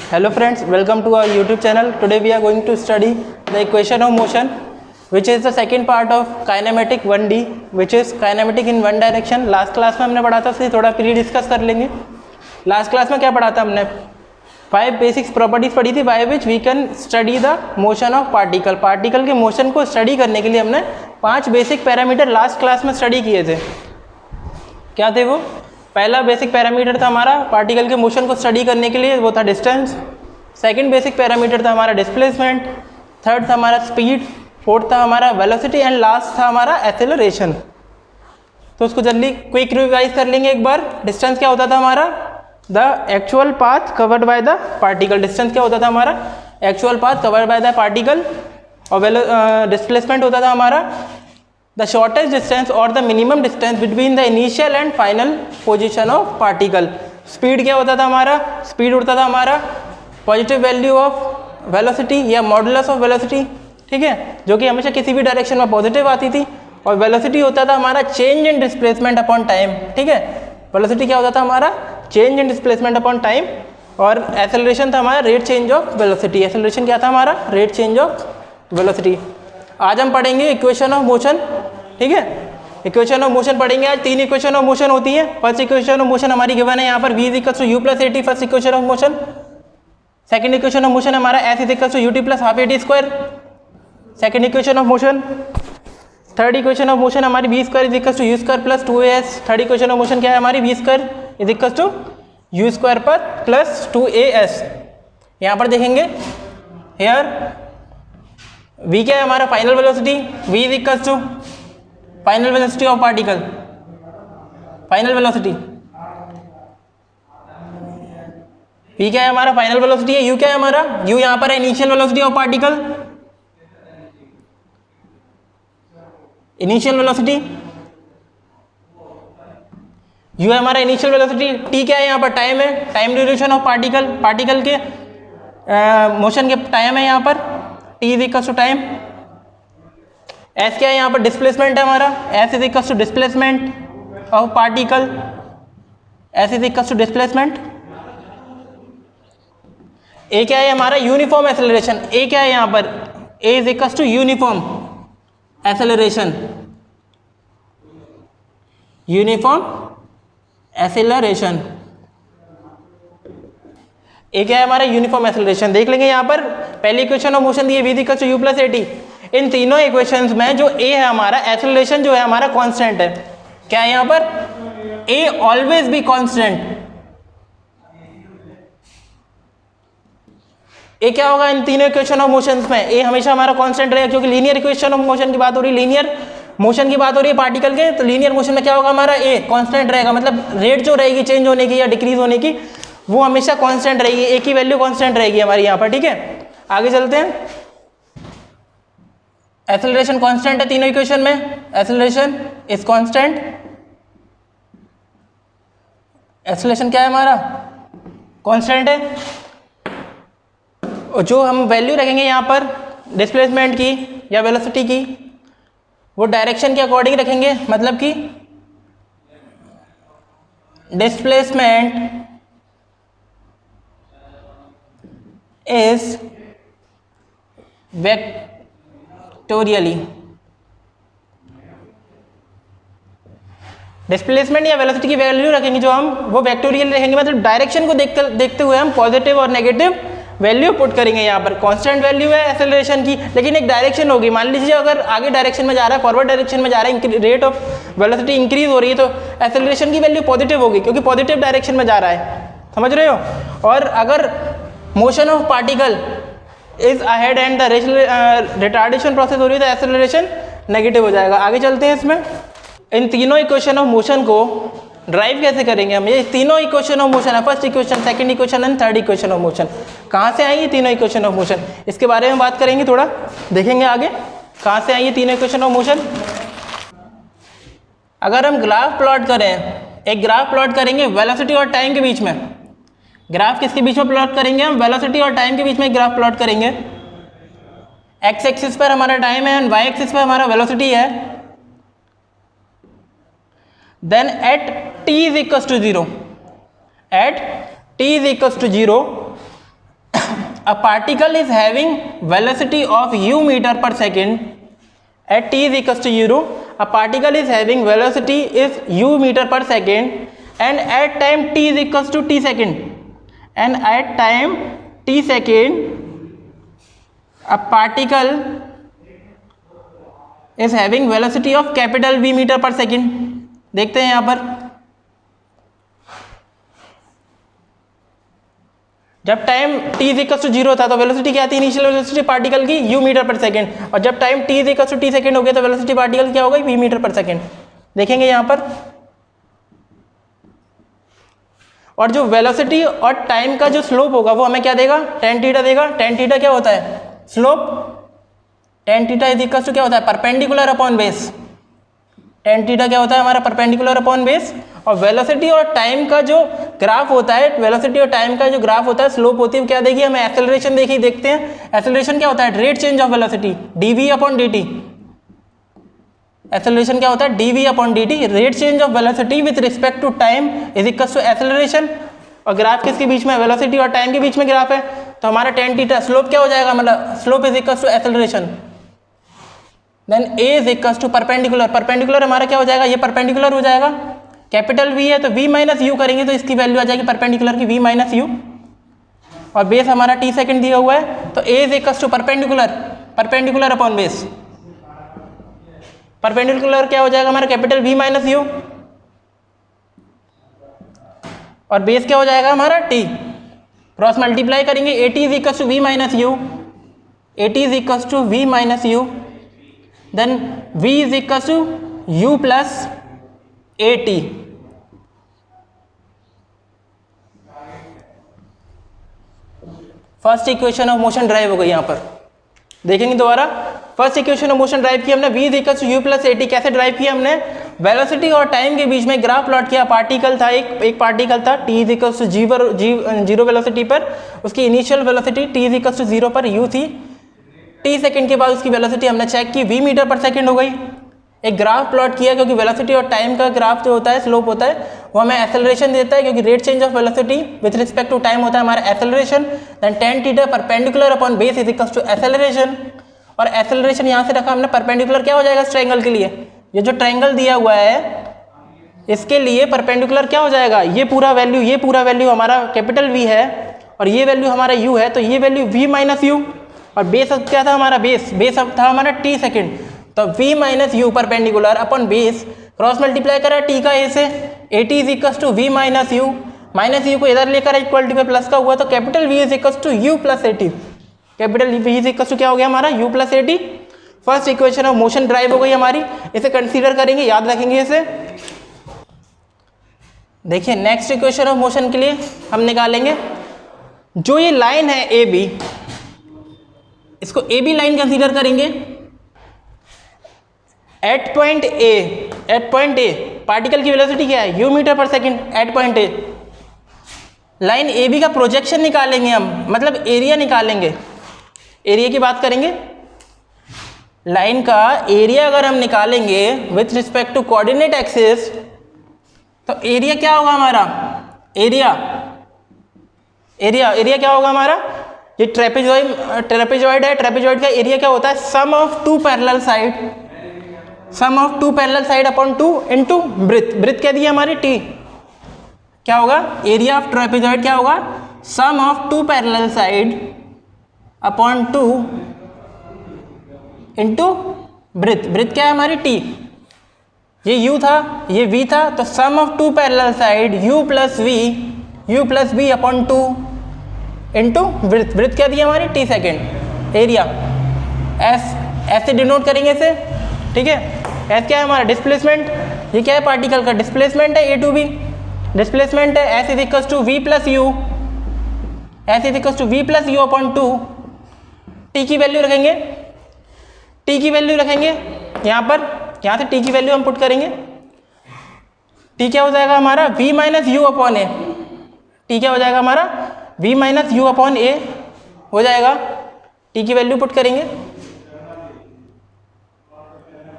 Hello friends, welcome to our YouTube channel. Today we are going to study the equation of motion, which is the second part of kinematic 1D, which is kinematic in one direction. Last class में हमने पढ़ा था, इसलिए थोड़ा pre discuss कर लेंगे. Last class में क्या पढ़ा था हमने? 5 बेसिक्स प्रॉपर्टीज पढ़ी थी by which we can study the motion of particle. Particle के मोशन को स्टडी करने के लिए हमने 5 बेसिक पैरामीटर लास्ट क्लास में स्टडी किए थे. क्या थे वो? पहला बेसिक पैरामीटर था हमारा पार्टिकल के मोशन को स्टडी करने के लिए, वो था डिस्टेंस. सेकंड बेसिक पैरामीटर था हमारा डिस्प्लेसमेंट. थर्ड था हमारा स्पीड. फोर्थ था हमारा वेलोसिटी एंड लास्ट था हमारा एक्सेलरेशन. तो उसको जल्दी क्विक रिवाइज कर लेंगे एक बार. डिस्टेंस क्या होता था हमारा? The actual path covered by the particle. Distance क्या होता था हमारा? Actual path covered by the particle. और डिस्प्लेसमेंट होता था हमारा the shortest distance or the minimum distance between the initial and final position of particle. Speed क्या होता था हमारा? स्पीड उड़ता था हमारा पॉजिटिव वैल्यू ऑफ वेलोसिटी या मॉडुलस ऑफ वेलोसिटी, ठीक है, जो कि हमेशा किसी भी डायरेक्शन में पॉजिटिव आती थी. और वेलोसिटी होता था हमारा change in displacement upon time, ठीक है. वेलोसिटी क्या होता था हमारा? Change in displacement upon time. और एक्सेलरेशन था हमारा rate change of velocity. Acceleration क्या था हमारा? Rate change of velocity. आज हम पढ़ेंगे इक्वेशन ऑफ मोशन, ठीक है. इक्वेशन ऑफ मोशन पढ़ेंगे आज. 3 इक्वेशन ऑफ मोशन होती है. फर्स्ट इक्वेशन ऑफ मोशन हमारी गिवन है यहाँ पर, v equals to u plus a t. First equation of motion. Second equation of motion हमारा s equals to ut plus half a t square. Second equation of motion. Third equation of motion हमारी v square equals to u square plus 2as. Third equation of motion क्या है हमारी? v square equals to u square पर plus 2as. यहाँ पर देखेंगे here v क्या है हमारा? Final velocity. v equals to final velocity of particle. Final velocity v क्या है हमारा? फाइनल वेलोसिटी है. u क्या है हमारा? u यहां पर है initial velocity of particle. Initial velocity u है हमारा इनिशियल वेलोसिटी. t क्या है यहां पर? टाइम है. Time duration of particle. Particle के मोशन के टाइम है यहां पर. t is equal to time. s क्या है यहाँ पर? डिस्प्लेसमेंट है हमारा. s is equal to displacement of particle. s is equal to displacement. a क्या है हमारा? Uniform acceleration. a क्या है यहाँ पर? a is equal to uniform acceleration. Uniform acceleration. a क्या है हमारा? Uniform acceleration. देख लेंगे यहाँ पर पहली इक्वेशन ऑफ मोशन दी है v equal to u plus a t. इन तीनों इक्वेशंस में जो a है हमारा, एक्सेलरेशन जो है हमारा कांस्टेंट है. क्या है यहाँ पर? a always be constant. a क्या होगा इन तीनों इक्वेशन ऑफ मोशंस में? a हमेशा हमारा कांस्टेंट रहेगा, क्योंकि लीनियर इक्वेशन ऑफ मोशन की बात हो रही है, लीनियर मोशन की बात हो रही है पार्टिकल के. तो लीनियर मोशन में क्या होगा हमारा? a कांस्टेंट रहेगा. मतलब रेट जो रहेगी चेंज होने की या डिक्रीज होने की, वो हमेशा कांस्टेंट रहेगी. a की वैल्यू कांस्टेंट रहेगी हमारी यहाँ पर, ठीक है. आगे चलते हैं. एक्सेलरेशन कांस्टेंट है तीनों इक्वेशन में. Acceleration is constant. एक्सेलरेशन क्या है हमारा? कांस्टेंट है. और जो हम वैल्यू रखेंगे यहाँ पर डिस्प्लेसमेंट की या वेलोसिटी की, वो डायरेक्शन के अकॉर्डिंग रखेंगे. मतलब कि डिस्प्लेसमेंट इज वेक्टोरियली. डिस्प्लेसमेंट या वेलोसिटी की वैल्यू रखेंगे जो हम, वो वेक्टोरियल रखेंगे. मतलब डायरेक्शन को देखते हुए हम पॉजिटिव और नेगेटिव वैल्यू पुट करेंगे. यहाँ पर कांस्टेंट वैल्यू है एक्सेलरेशन की, लेकिन एक डायरेक्शन होगी. मान लीजिए अगर आगे डायरेक्शन में जा रहा है, फॉरवर्ड डायरेक्शन में जा रहा है, रेट ऑफ वेलोसिटी इंक्रीज हो रही है, तो एक्सेलरेशन की वैल्यू पॉजिटिव होगी, क्योंकि पॉजिटिव डायरेक्शन में जा रहा है. समझ रहे हो? और अगर motion of particle is ahead and the retardation process हो रही है, तो एक्सेलरेशन नेगेटिव हो जाएगा. आगे चलते हैं इसमें. इन तीनों इक्वेशन ऑफ मोशन को ड्राइव कैसे करेंगे हम? ये तीनों इक्वेशन ऑफ मोशन है. First equation, second equation and third equation of motion. कहाँ से आई ये तीनों इक्वेशन ऑफ मोशन? इसके बारे में बात करेंगे, थोड़ा देखेंगे आगे कहाँ से आई ये तीनों इक्वेशन ऑफ मोशन. अगर हम ग्राफ प्लॉट करें, एक ग्राफ प्लॉट करेंगे वेलोसिटी और टाइम के बीच में. ग्राफ किसके बीच में प्लॉट करेंगे हम? वेलोसिटी और टाइम के बीच में ग्राफ प्लॉट करेंगे. एक्स एक्सिस पर हमारा टाइम है एंड वाई एक्सिस पर हमारा वेलोसिटी है. then at t is equals to 0, at t is equals to 0, a particle is having velocity of u meter per second at t is equals to 0. A particle is having velocity is u meter per second and at time t is equals to t second, and at time t second a particle is having velocity of capital V meter per second. देखते हैं यहाँ पर जब time t is equal to 0 था तो velocity क्या थी, initial velocity particle की u मीटर पर सेकेंड, और जब time t is equal to t second हो गया तो वेलोसिटी पार्टिकल क्या होगा v मीटर पर सेकेंड. देखेंगे यहाँ पर, और जो वेलोसिटी और टाइम का जो स्लोप होगा वो हमें क्या देगा, tan थीटा देगा. tan थीटा क्या होता है, slope. tan theta is equal to क्या होता है, perpendicular upon base. tan theta क्या होता है हमारा, परपेंडिकुलर अपॉन बेस. और वेलोसिटी और टाइम का जो ग्राफ होता है, वेलोसिटी और टाइम का जो ग्राफ होता है, स्लोप होती है, क्या देखिए हमें एक्सेलरेशन देखिए. देखते हैं एक्सेलरेशन क्या होता है, rate change of velocity dv upon dt. Acceleration क्या होता है, dv upon dt, rate change of velocity with respect to time is equal to acceleration. और ग्राफ किसके बीच में, वेलोसिटी और टाइम के बीच में ग्राफ है, तो हमारा tan थीटा स्लोप क्या हो जाएगा, मतलब slope is equal to acceleration. Then a is equal to perpendicular. Perpendicular हमारा क्या हो जाएगा, ये परपेंडिकुलर हो जाएगा, कैपिटल V है तो v माइनस यू करेंगे तो इसकी वैल्यू आ जाएगी परपेंडिकुलर की v माइनस यू. और बेस हमारा t सेकंड दिया हुआ है तो a is equal to perpendicular, perpendicular upon base. Perpendicular क्या हो जाएगा हमारा, कैपिटल V माइनस यू, और बेस क्या हो जाएगा हमारा t. क्रॉस मल्टीप्लाई करेंगे, at is equal to v minus u, at is equal to v minus u, then v is equal to u plus at. First equation of motion derive हो गई. यहाँ पर देखेंगे दोबारा, first equation of motion derive की हमने, v is equal to u plus at. कैसे derive किया हमने, वेलोसिटी और टाइम के बीच में ग्राफ प्लॉट किया. पार्टिकल था, एक पार्टिकल था t is equal to zero velocity पर, उसकी initial velocity t is equal to 0 पर u थी. t सेकंड के बाद उसकी वेलोसिटी हमने चेक की, v मीटर पर सेकंड हो गई. एक ग्राफ प्लॉट किया, क्योंकि वेलोसिटी और टाइम का ग्राफ जो होता है, स्लोप होता है, वो हमें एक्सेलरेशन देता है, क्योंकि rate change of velocity with respect to time होता है हमारा acceleration. Then tan theta perpendicular upon base is equal to acceleration. और एक्सेलरेशन यहाँ से रखा हमने, परपेंडिकुलर क्या हो जाएगा इस ट्रायंगल के लिए, ये जो ट्रायंगल दिया हुआ है इसके लिए परपेंडिकुलर क्या हो जाएगा, ये पूरा वैल्यू हमारा कैपिटल V है और ये वैल्यू हमारा u है, तो ये वैल्यू v माइनस यू. और बेस अब क्या था हमारा, बेस अब था हमारा t सेकेंड, तो v minus u perpendicular upon base, cross multiply करा t का a से, at is equal to v minus u. Minus u को इधर लेकर इक्वल टू प्लस का हुआ, तो capital V is equal to u plus at. Capital V is equal to क्या हो गया हमारा, u plus at. First equation of motion derive हो गई हमारी, इसे कंसीडर करेंगे, याद रखेंगे इसे. देखिए नेक्स्ट इक्वेशन ऑफ मोशन के लिए हम निकालेंगे, जो ये लाइन है ए बी, इसको ए बी लाइन कंसीडर करेंगे. एट पॉइंट ए पार्टिकल की वेलोसिटी क्या है, u मीटर पर second. At point A line A B का प्रोजेक्शन निकालेंगे हम, मतलब एरिया निकालेंगे. एरिया की बात करेंगे, लाइन का एरिया अगर हम निकालेंगे with respect to coordinate axis, तो एरिया क्या होगा हमारा, एरिया क्या होगा हमारा, ये ट्रेपेजॉइड है, ट्रेपेजॉइड का एरिया क्या होता है, sum of two parallel side upon 2 into breadth क्या दी है हमारी t. क्या होगा, एरिया ऑफ ट्रेपेजॉइड क्या होगा, sum of two parallel side upon 2 into breadth क्या है हमारी t. ये u था, ये v था, तो sum of two parallel side u plus v upon 2 into breadth क्या दी हमारी t सेकेंड. एरिया ऐसे डिनोट करेंगे इसे, ठीक है. एस क्या है हमारा, डिस्प्लेसमेंट. ये क्या है, पार्टिकल का डिस्प्लेसमेंट है, a टू b डिस्प्लेसमेंट है. S is equal to v plus u upon 2. t की वैल्यू रखेंगे, यहाँ पर, यहाँ से t की वैल्यू हम पुट करेंगे. t क्या हो जाएगा हमारा, v माइनस यू अपॉन ए. t क्या हो जाएगा हमारा, v माइनस यू अपॉन ए हो जाएगा. t की वैल्यू पुट करेंगे,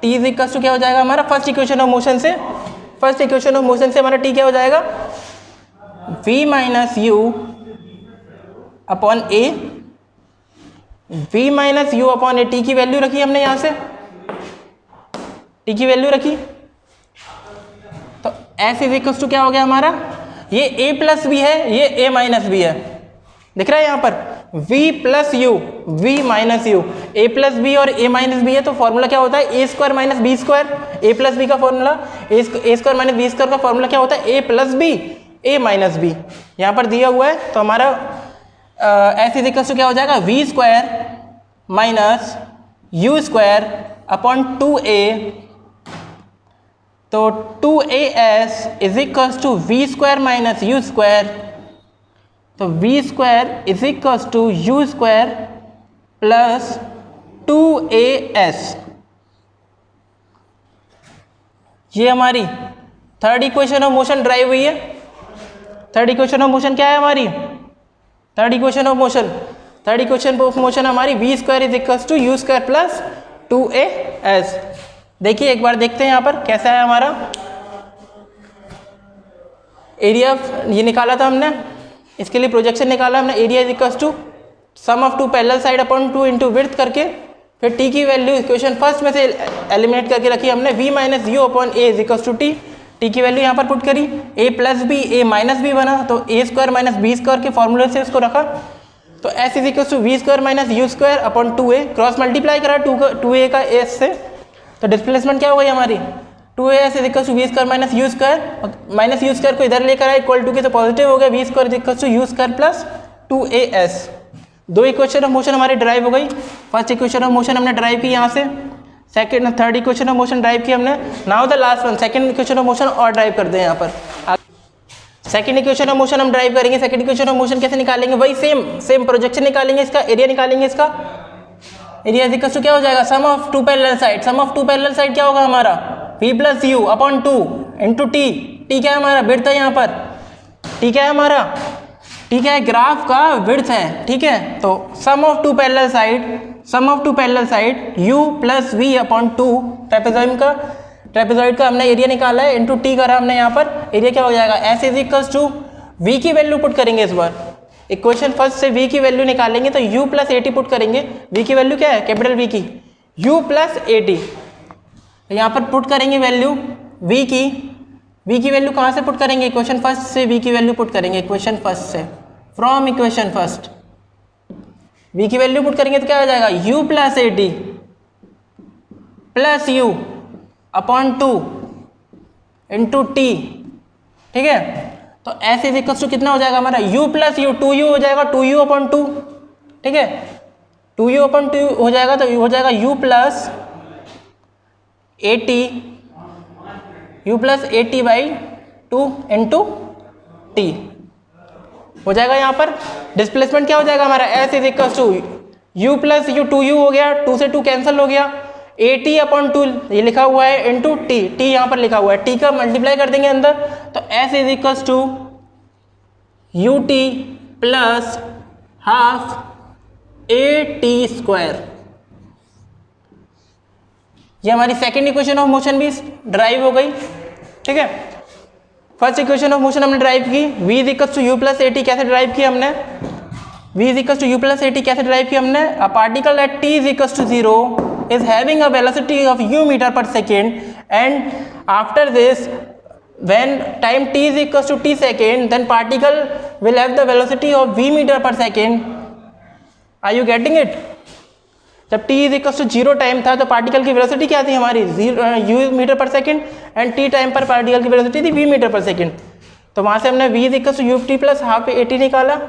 t इज इक्वल टू क्या हो जाएगा हमारा, फर्स्ट इक्वेशन ऑफ मोशन से हमारा t क्या हो जाएगा, v माइनस यू अपॉन ए v माइनस यू अपॉन ए, टी की वैल्यू रखी हमने यहाँ से, टी की वैल्यू रखी, तो s इज इक्वल टू क्या हो गया हमारा, ये a प्लस बी है, ये a माइनस बी है, दिख रहा है यहाँ पर v plus u, v minus u, a plus b और a माइनस बी है, तो फॉर्मूला क्या होता है, a square minus b square, a plus b का formula, a square minus b square का फॉर्मूला क्या होता है, a plus b, a minus b, यहाँ पर दिया हुआ है, तो हमारा s इज इक्वल टू क्या हो जाएगा, v square minus u square upon 2a, तो 2as is equal to v square minus u square, तो v square is equal to u square plus 2as। ये हमारी third equation of motion derive हुई है। Third equation of motion क्या है हमारी, third equation of motion हमारी v square is equal to u square plus 2as। देखिए एक बार देखते हैं यहाँ पर कैसा है हमारा एरिया, ये निकाला था हमने, इसके लिए प्रोजेक्शन निकाला हमने, area is equal to sum of two parallel side upon 2 into width करके, फिर टी की वैल्यू इक्वेशन फर्स्ट में से एलिमिनेट करके रखी हमने, v minus u upon a is equal to t, t की वैल्यू यहाँ पर पुट करी, a plus b, a minus b बना, तो a square minus b square के फॉर्मूले से उसको रखा, तो s is equal to v square minus u square upon 2a, cross multiply करा 2a का s से, तो डिस्प्लेसमेंट क्या हो गई हमारी, 2as is equal to v square minus u square, minus u square को इधर लेकर आए इक्वल टू के, तो पॉजिटिव हो गया, v square is equal to u square plus 2as। दो इक्वेशन ऑफ मोशन हमारी ड्राइव हो गई। फर्स्ट इक्वेशन ऑफ मोशन हमने ड्राइव की यहाँ से, second third equation of motion derive की हमने, now the last one second equation of motion और ड्राइव करते हैं यहाँ पर। सेकंड इक्वेशन ऑफ मोशन हम ड्राइव करेंगे। सेकंड इक्वेशन ऑफ मोशन कैसे निकालेंगे, वही सेम प्रोजेक्शन निकालेंगे, इसका एरिया निकालेंगे, इसका एरिया इज इक्वल टू क्या हो जाएगा, sum of two parallel side, sum of two parallel side क्या होगा हमारा, v plus u upon 2 into t, t क्या है हमारा विड्थ है यहाँ पर, टी क्या है हमारा, ठीक है ग्राफ का विड्थ है, ठीक है, तो sum of two parallel side u plus v upon 2, trapezoid का हमने एरिया निकाला है, इंटू टी करा हमने यहाँ पर, एरिया क्या हो जाएगा, s is equal to v की वैल्यू पुट करेंगे, इस बार इक्वेशन फर्स्ट से v की वैल्यू निकालेंगे, तो u plus a t put करेंगे, v की वैल्यू क्या है, कैपिटल V की, u प्लस ए टी, यहाँ पर पुट करेंगे वैल्यू v की वैल्यू कहाँ से पुट करेंगे, इक्वेशन फर्स्ट से v की वैल्यू पुट करेंगे, इक्वेशन फर्स्ट से, फ्रॉम इक्वेशन फर्स्ट v की वैल्यू पुट करेंगे तो क्या हो जाएगा, u plus a t plus u upon 2 into T, ठीक है, तो s इज इक्वल टू कितना हो जाएगा हमारा, u प्लस यू, 2u हो जाएगा, 2u अपॉन 2, ठीक है, 2u अपॉन 2 हो जाएगा, तो हो जाएगा u plus a t by 2 into T हो जाएगा। यहाँ पर डिस्प्लेसमेंट क्या हो जाएगा हमारा, s is equal to u plus u, 2u हो गया, 2 से 2 कैंसिल हो गया, ए टी अपॉन 2 ये लिखा हुआ है इंटू टी, टी यहाँ पर लिखा हुआ है, टी का मल्टीप्लाई कर देंगे अंदर, तो s is equal to u t plus half a t square. ये हमारी सेकेंड इक्वेशन ऑफ मोशन भी ड्राइव हो गई, ठीक है। फर्स्ट इक्वेशन ऑफ मोशन हमने ड्राइव की, v is equal to u plus a t कैसे ड्राइव की हमने, v is equal to u plus a t कैसे ड्राइव की हमने, a particle at t is equal to 0 is having a velocity of u meter per second, and after this when time t is equal to t second, then particle will have the velocity of v meter per second. Are you getting it? जब t is equal to 0 time था तो particle की velocity क्या थी हमारी, u metre पर second, and t time पर particle की वेलोसिटी थी v मीटर पर सेकेंड। तो वहाँ से हमने v is equal to u t plus half a t निकाला।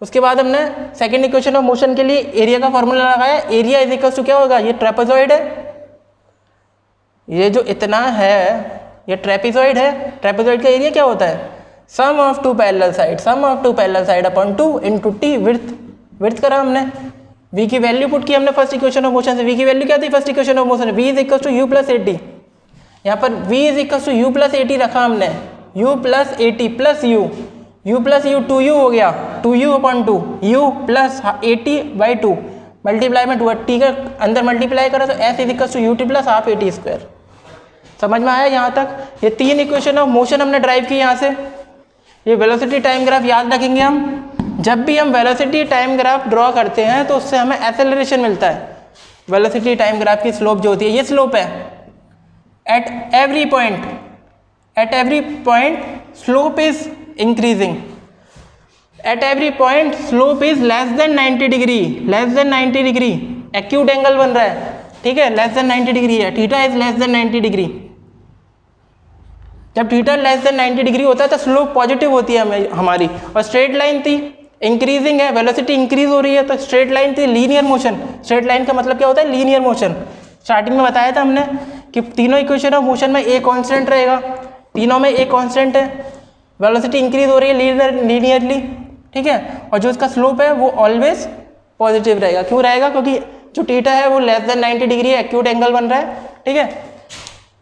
उसके बाद हमने सेकेंड इक्वेशन ऑफ मोशन के लिए एरिया का फॉर्मूला लगाया, एरिया इज इक्वल टू क्या होगा, ये ट्रेपेजॉइड है, ये जो इतना है ये ट्रेपेजॉइड है, ट्रेपेजॉइड का एरिया क्या होता है, sum of two parallel side upon 2 into t, width करा हमने, v की वैल्यू पुट की हमने फर्स्ट इक्वेशन ऑफ मोशन से, v की वैल्यू क्या थी first equation of motion, v is equal to u plus a t, यहाँ पर v is equal to u plus a t रखा हमने, u plus a t plus u plus u, 2u हो गया, 2u upon 2, u plus a t by 2, multiply में 2 t का अंदर multiply करा, तो s is equal to u t plus half a t square. समझ में आया यहाँ तक। ये तीन इक्वेशन ऑफ मोशन हमने ड्राइव की यहाँ से। ये वेलोसिटी टाइम ग्राफ याद रखेंगे हम, जब भी हम वेलोसिटी टाइम ग्राफ ड्रॉ करते हैं तो उससे हमें एक्सेलरेशन मिलता है। वेलोसिटी टाइम ग्राफ की स्लोप जो होती है, ये स्लोप है। At every point slope is increasing, at every point slope is less than 90 degree, less than 90 degree, acute angle बन रहा है, ठीक है, लेस देन 90 डिग्री है, theta is less than 90 degree. जब थीटा लेस देन 90 डिग्री होता है तो स्लोप पॉजिटिव होती है हमारी, और स्ट्रेट लाइन थी, इंक्रीजिंग है, वेलोसिटी इंक्रीज हो रही है, तो स्ट्रेट लाइन थी लीनियर मोशन। स्ट्रेट लाइन का मतलब क्या होता है? Linear motion. स्टार्टिंग में बताया था हमने कि तीनों इक्वेशन ऑफ मोशन में ए कांस्टेंट रहेगा, तीनों में ए कांस्टेंट है, वेलोसिटी इंक्रीज हो रही है लीनियरली, ठीक है, और जो इसका स्लोप है वो ऑलवेज पॉजिटिव रहेगा। क्यों रहेगा? क्योंकि जो थीटा है वो लेस देन 90 डिग्री है, एक्यूट एंगल बन रहा है, ठीक है।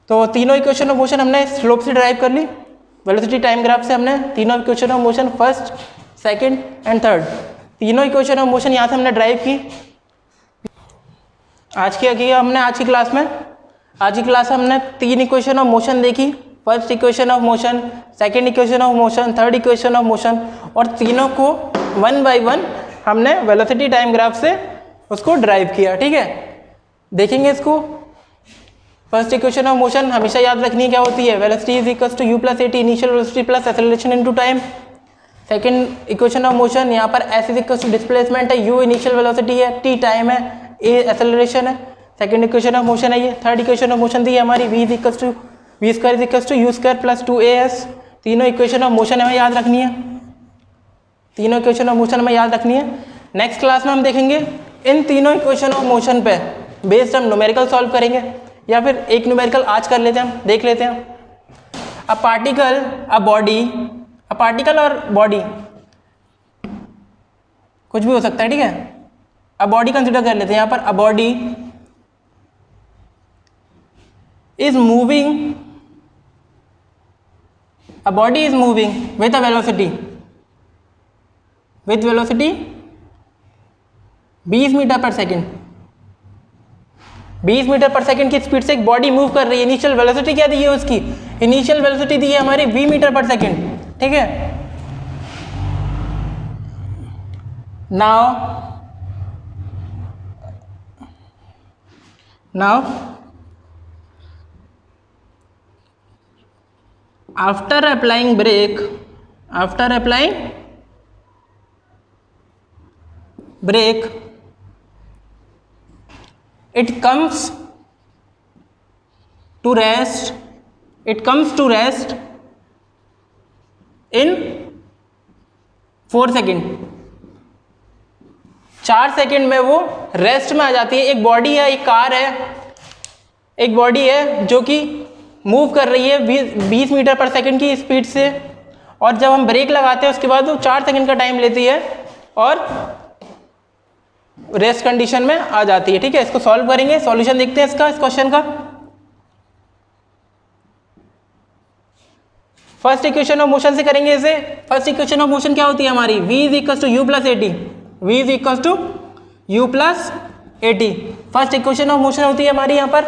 तो तीनों इक्वेशन ऑफ मोशन हमने स्लोप से ड्राइव कर ली, वेलोसिटी टाइम ग्राफ से हमने तीनों equation of motion first, second and third, तीनों इक्वेशन ऑफ मोशन यहाँ से हमने ड्राइव की। आज की क्लास में हमने तीन इक्वेशन ऑफ मोशन देखी, first equation of motion, second equation of motion, third equation of motion, और तीनों को वन बाय वन हमने वेलोसिटी टाइम ग्राफ से उसको ड्राइव किया, ठीक है। देखेंगे इसको। फर्स्ट इक्वेशन ऑफ मोशन हमेशा याद रखनी है क्या होती है? Velocity is equals to u plus a t initial velocity plus acceleration into time. Second equation of motion, यहाँ पर s is equals to displacement है, u इनिशियल वेलोसिटी है, t टाइम है, a एक्सेलरेशन है। सेकंड इक्वेशन ऑफ मोशन है ये। Third equation of motion दी है हमारी v equals to v square is equals to u square plus 2as। तीनों इक्वेशन ऑफ मोशन हमें याद रखनी है, तीनों इक्वेशन ऑफ मोशन हमें याद रखनी है। नेक्स्ट क्लास में हम देखेंगे इन तीनों इक्वेशन ऑफ मोशन पे बेस्ड हम न्यूमेरिकल सॉल्व करेंगे, या फिर एक न्यूमेरिकल आज कर लेते हैं, हम देख लेते हैं। A particle, a body, a particle और बॉडी कुछ भी हो सकता है, ठीक है। अ बॉडी कंसिडर कर लेते हैं यहाँ पर। A body is moving, a body is moving with a velocity, with velocity 20 metre पर सेकेंड। 20 मीटर पर सेकेंड की स्पीड से एक बॉडी मूव कर रही है। इनिशियल वेलोसिटी क्या दी है उसकी? इनिशियल वेलोसिटी दी है हमारी 20 मीटर पर सेकेंड, ठीक है। Now after applying brake, it comes to rest in 4 second. 4 second में वो रेस्ट में आ जाती है। एक बॉडी है, एक कार है, एक बॉडी है जो कि मूव कर रही है 20 मीटर पर सेकेंड की स्पीड से, और जब हम ब्रेक लगाते हैं उसके बाद वो 4 सेकेंड का टाइम लेती है और रेस्ट कंडीशन में आ जाती है, ठीक है। इसको सॉल्व करेंगे, सॉल्यूशन देखते हैं इसका, इस क्वेश्चन का। फर्स्ट इक्वेशन ऑफ मोशन से करेंगे इसे। फर्स्ट इक्वेशन ऑफ मोशन क्या होती है हमारी? v is equals to u plus a t, v is equals to u plus a t. First equation of motion होती है हमारी यहाँ पर।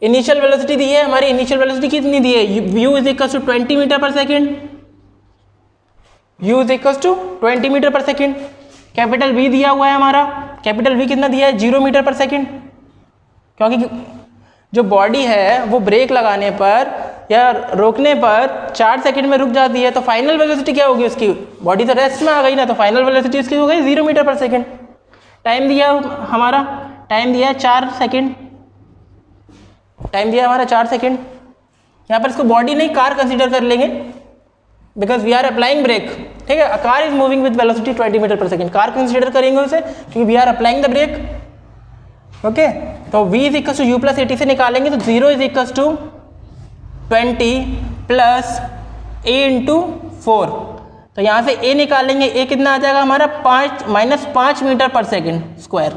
इनिशियल वेलोसिटी दी है हमारी, इनिशियल वेलोसिटी कितनी दी है? u is equals to 20 metre पर second, u is equals to 20 metre पर सेकेंड। कैपिटल V दिया हुआ है हमारा, कैपिटल V कितना दिया है? 0 मीटर पर सेकेंड, क्योंकि जो बॉडी है वो ब्रेक लगाने पर या रोकने पर 4 सेकेंड में रुक जाती है, तो फाइनल वेलोसिटी क्या होगी उसकी? बॉडी तो रेस्ट में आ गई ना, तो फाइनल वेलोसिटी उसकी हो गई 0 मीटर पर सेकेंड। टाइम दिया हमारा, टाइम दिया है 4 सेकेंड, टाइम दिया हमारा 4 सेकेंड। यहाँ पर इसको बॉडी नहीं कार कंसिडर कर लेंगे, because we are applying brake, ठीक है। Car is moving with velocity 20 metre पर सेकेंड, कार कंसिडर करेंगे उसे क्योंकि we are applying the brake, okay. तो v is equal to u plus a t से निकालेंगे तो 0 is equal to 20 plus a into 4। तो यहाँ से a निकालेंगे, a कितना आ जाएगा हमारा? -5 मीटर पर सेकेंड स्क्वायर।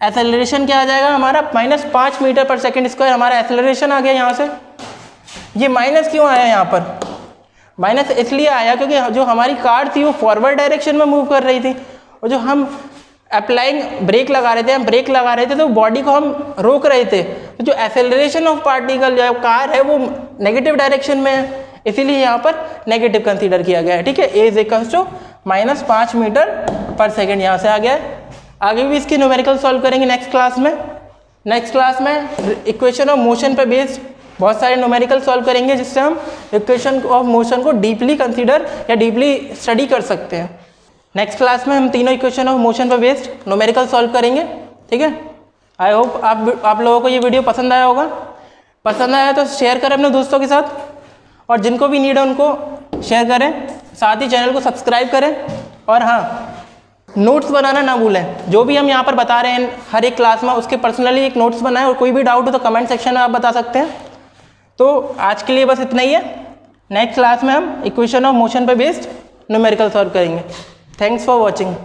एक्सेलरेशन क्या आ जाएगा हमारा? -5 मीटर पर सेकेंड स्क्वायर हमारा एक्सेलरेशन आ गया। यहाँ से ये माइनस क्यों आया यहाँ पर? माइनस इसलिए आया क्योंकि जो हमारी कार थी वो फॉरवर्ड डायरेक्शन में मूव कर रही थी, और जो हम अप्लाइंग ब्रेक लगा रहे थे, हम ब्रेक लगा रहे थे तो बॉडी को हम रोक रहे थे, तो जो एक्सेलरेशन ऑफ पार्टिकल जो कार है वो नेगेटिव डायरेक्शन में है, इसीलिए यहाँ पर नेगेटिव कंसीडर किया गया है, ठीक है। ए इज इक्वल्स टू -5 मीटर पर सेकेंड यहाँ से आ गया है। आगे भी इसकी न्यूमेरिकल सॉल्व करेंगे नेक्स्ट क्लास में। नेक्स्ट क्लास में इक्वेशन ऑफ मोशन पे बेस्ड बहुत सारे न्यूमेरिकल सॉल्व करेंगे, जिससे हम इक्वेशन ऑफ मोशन को डीपली कंसीडर या डीपली स्टडी कर सकते हैं। नेक्स्ट क्लास में हम तीनों इक्वेशन ऑफ मोशन पे बेस्ड न्यूमेरिकल सॉल्व करेंगे, ठीक है। आई होप आप लोगों को ये वीडियो पसंद आया होगा। पसंद आया तो शेयर करें अपने दोस्तों के साथ, और जिनको भी नीड है उनको शेयर करें। साथ ही चैनल को सब्सक्राइब करें, और हाँ, नोट्स बनाना ना भूलें। जो भी हम यहाँ पर बता रहे हैं हर एक क्लास में, उसके पर्सनली एक नोट्स बनाएं, और कोई भी डाउट हो तो कमेंट सेक्शन में आप बता सकते हैं। तो आज के लिए बस इतना ही है। नेक्स्ट क्लास में हम इक्वेशन ऑफ मोशन पे बेस्ड न्यूमेरिकल सॉल्व करेंगे। Thanks for watching.